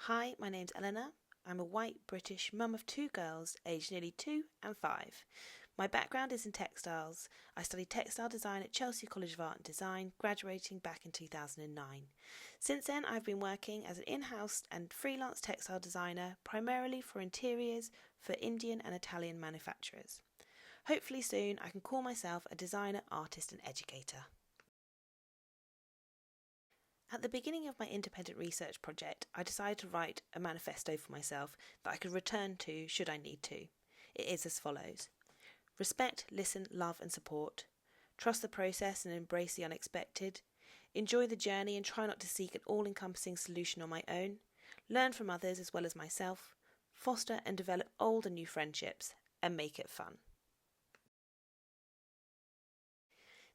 Hi, my name's Eleanor. I'm a white British mum of two girls, aged nearly 2 and 5. My background is in textiles. I studied textile design at Chelsea College of Art and Design, graduating back in 2009. Since then, I've been working as an in-house and freelance textile designer, primarily for interiors for Indian and Italian manufacturers. Hopefully soon, I can call myself a designer, artist and educator. At the beginning of my independent research project, I decided to write a manifesto for myself that I could return to should I need to. It is as follows. Respect, listen, love and support. Trust the process and embrace the unexpected. Enjoy the journey and try not to seek an all-encompassing solution on my own. Learn from others as well as myself. Foster and develop old and new friendships and make it fun.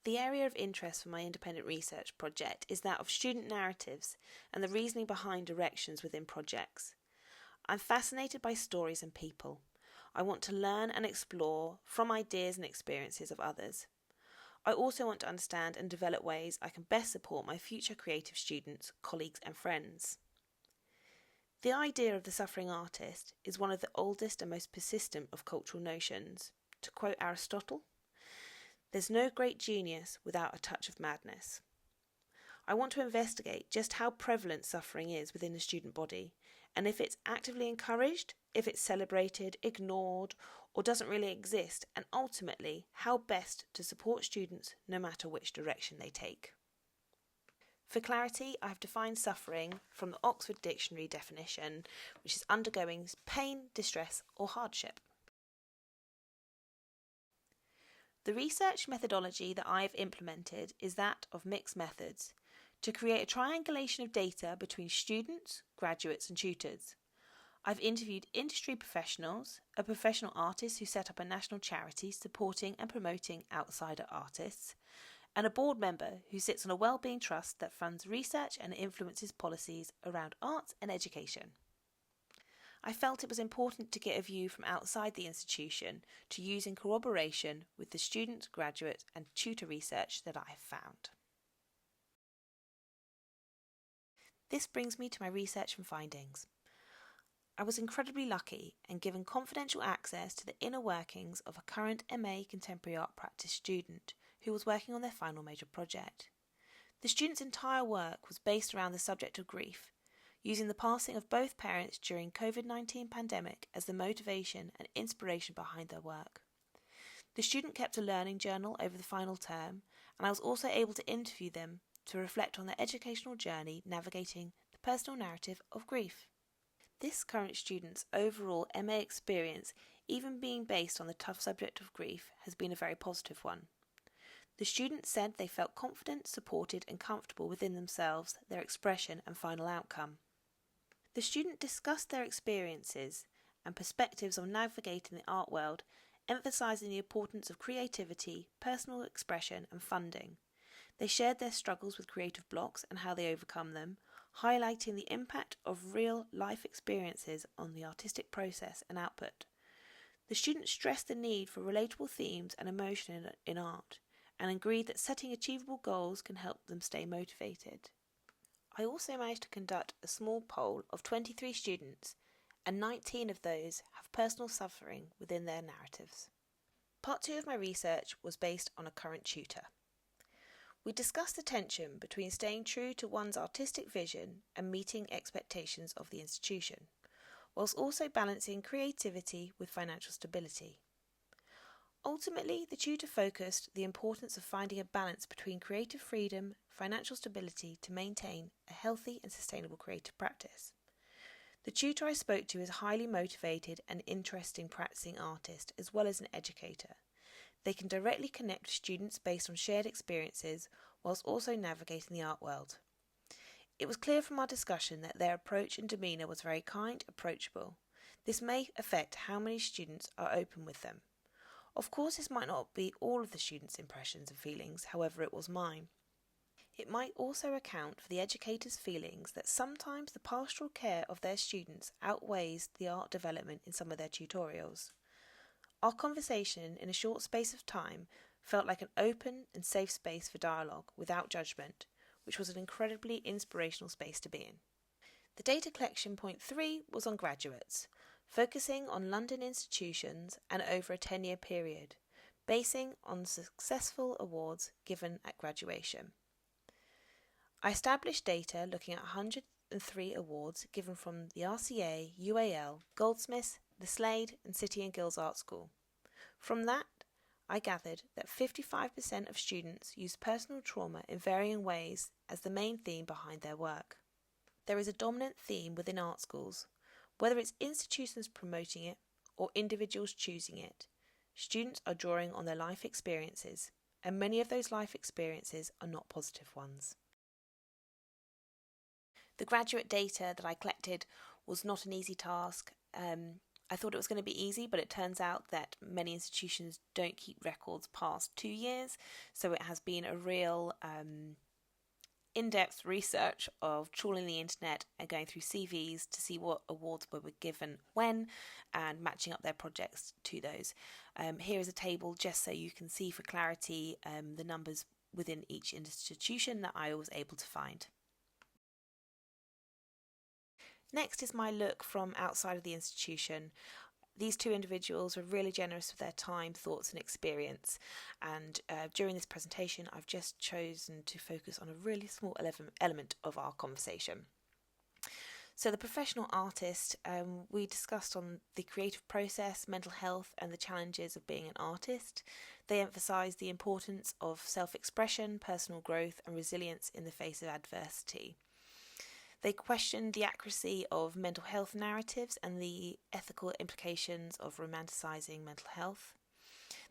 The area of interest for my independent research project is that of student narratives and the reasoning behind directions within projects. I'm fascinated by stories and people. I want to learn and explore from ideas and experiences of others. I also want to understand and develop ways I can best support my future creative students, colleagues and friends. The idea of the suffering artist is one of the oldest and most persistent of cultural notions. To quote Aristotle, "There's no great genius without a touch of madness." I want to investigate just how prevalent suffering is within the student body, and if it's actively encouraged, if it's celebrated, ignored, or doesn't really exist, and ultimately how best to support students no matter which direction they take. For clarity, I have defined suffering from the Oxford Dictionary definition, which is undergoing pain, distress, or hardship. The research methodology that I have implemented is that of mixed methods, to create a triangulation of data between students, graduates and tutors. I've interviewed industry professionals, a professional artist who set up a national charity supporting and promoting outsider artists, and a board member who sits on a wellbeing trust that funds research and influences policies around arts and education. I felt it was important to get a view from outside the institution to use in corroboration with the student, graduate and tutor research that I have found. This brings me to my research and findings. I was incredibly lucky and given confidential access to the inner workings of a current MA Contemporary Art Practice student who was working on their final major project. The student's entire work was based around the subject of grief, using the passing of both parents during COVID-19 pandemic as the motivation and inspiration behind their work. The student kept a learning journal over the final term, and I was also able to interview them to reflect on their educational journey navigating the personal narrative of grief. This current student's overall MA experience, even being based on the tough subject of grief, has been a very positive one. The student said they felt confident, supported and comfortable within themselves, their expression and final outcome. The student discussed their experiences and perspectives on navigating the art world, emphasising the importance of creativity, personal expression and funding. They shared their struggles with creative blocks and how they overcome them, highlighting the impact of real life experiences on the artistic process and output. The student stressed the need for relatable themes and emotion in art, and agreed that setting achievable goals can help them stay motivated. I also managed to conduct a small poll of 23 students, and 19 of those have personal suffering within their narratives. Part 2 of my research was based on a current tutor. We discussed the tension between staying true to one's artistic vision and meeting expectations of the institution, whilst also balancing creativity with financial stability. Ultimately, the tutor focused the importance of finding a balance between creative freedom, financial stability to maintain a healthy and sustainable creative practice. The tutor I spoke to is a highly motivated and interesting practicing artist as well as an educator. They can directly connect with students based on shared experiences whilst also navigating the art world. It was clear from our discussion that their approach and demeanour was very kind, approachable. This may affect how many students are open with them. Of course, this might not be all of the students' impressions and feelings, however it was mine. It might also account for the educators' feelings that sometimes the pastoral care of their students outweighs the art development in some of their tutorials. Our conversation in a short space of time felt like an open and safe space for dialogue without judgment, which was an incredibly inspirational space to be in. The data collection point 3 was on graduates, focusing on London institutions and over a 10-year period, basing on successful awards given at graduation. I established data looking at 103 awards given from the RCA, UAL, Goldsmiths, the Slade and City and Guilds Art School. From that, I gathered that 55% of students use personal trauma in varying ways as the main theme behind their work. There is a dominant theme within art schools, whether it's institutions promoting it or individuals choosing it. Students are drawing on their life experiences, and many of those life experiences are not positive ones. The graduate data that I collected was not an easy task. I thought it was going to be easy, but it turns out that many institutions don't keep records past 2 years, so it has been a real in-depth research of trawling the internet and going through CVs to see what awards were given when and matching up their projects to those. Here is a table just so you can see for clarity the numbers within each institution that I was able to find. Next is my look from outside of the institution. These two individuals were really generous with their time, thoughts and experience, and during this presentation I've just chosen to focus on a really small element of our conversation. So the professional artist, we discussed on the creative process, mental health and the challenges of being an artist. They emphasised the importance of self-expression, personal growth and resilience in the face of adversity. They questioned the accuracy of mental health narratives and the ethical implications of romanticising mental health.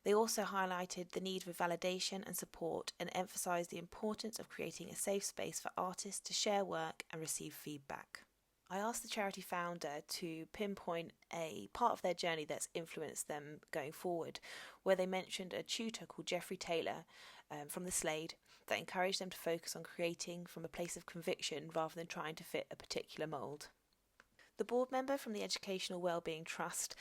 They also highlighted the need for validation and support and emphasised the importance of creating a safe space for artists to share work and receive feedback. I asked the charity founder to pinpoint a part of their journey that's influenced them going forward, where they mentioned a tutor called Geoffrey Taylor from the Slade that encouraged them to focus on creating from a place of conviction rather than trying to fit a particular mould. The board member from the Educational Wellbeing Trust,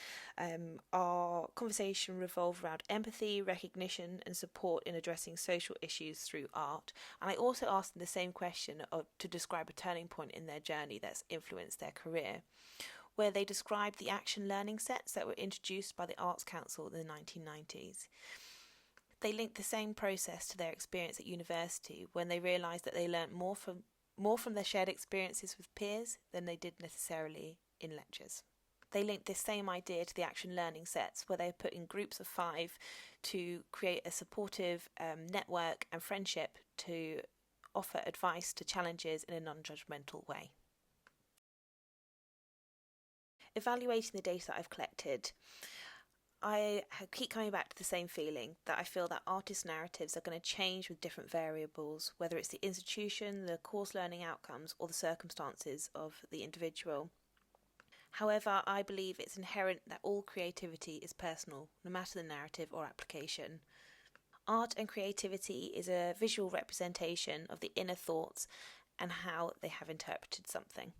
our conversation revolved around empathy, recognition and support in addressing social issues through art. And I also asked them the same question to describe a turning point in their journey that's influenced their career, where they described the action learning sets that were introduced by the Arts Council in the 1990s. They linked the same process to their experience at university when they realised that they learnt more from their shared experiences with peers than they did necessarily in lectures. They linked this same idea to the action learning sets where they put in groups of 5 to create a supportive network and friendship to offer advice to challenges in a non-judgmental way. Evaluating the data that I've collected, I keep coming back to the same feeling that I feel that artist narratives are going to change with different variables, whether it's the institution, the course learning outcomes, or the circumstances of the individual. However, I believe it's inherent that all creativity is personal, no matter the narrative or application. Art and creativity is a visual representation of the inner thoughts and how they have interpreted something.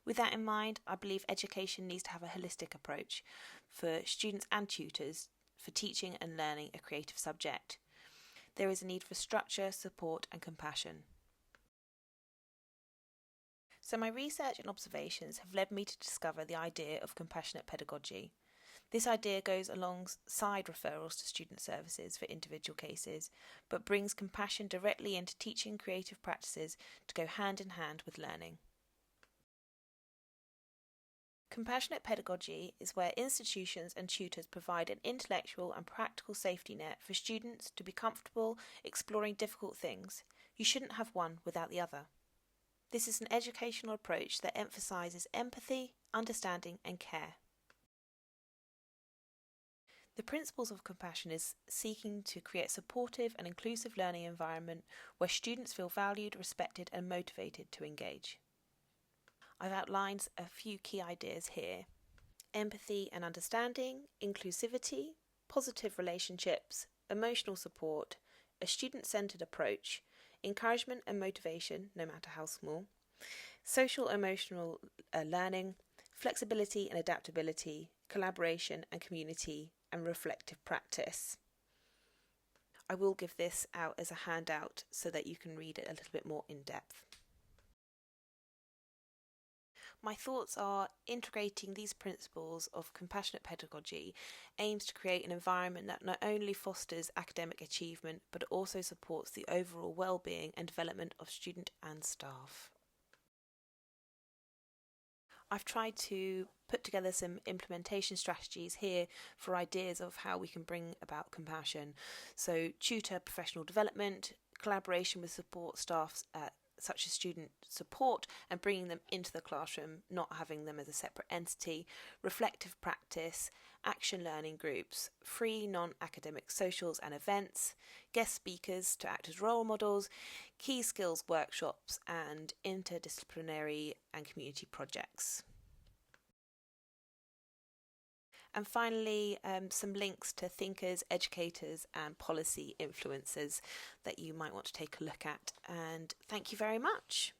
With that in mind, I believe education needs to have a holistic approach for students and tutors for teaching and learning a creative subject. There is a need for structure, support and compassion. So my research and observations have led me to discover the idea of compassionate pedagogy. This idea goes alongside referrals to student services for individual cases, but brings compassion directly into teaching creative practices to go hand in hand with learning. Compassionate pedagogy is where institutions and tutors provide an intellectual and practical safety net for students to be comfortable exploring difficult things. You shouldn't have one without the other. This is an educational approach that emphasises empathy, understanding and care. The principles of compassion is seeking to create a supportive and inclusive learning environment where students feel valued, respected and motivated to engage. I've outlined a few key ideas here: empathy and understanding, inclusivity, positive relationships, emotional support, a student-centred approach, encouragement and motivation, no matter how small, social emotional learning, flexibility and adaptability, collaboration and community, and reflective practice. I will give this out as a handout so that you can read it a little bit more in depth. My thoughts are integrating these principles of compassionate pedagogy aims to create an environment that not only fosters academic achievement but also supports the overall well-being and development of student and staff. I've tried to put together some implementation strategies here for ideas of how we can bring about compassion. So, tutor professional development, collaboration with support staff such as student support and bringing them into the classroom, not having them as a separate entity, reflective practice, action learning groups, free non-academic socials and events, guest speakers to act as role models, key skills workshops and interdisciplinary and community projects. And finally, some links to thinkers, educators and policy influencers that you might want to take a look at. And thank you very much.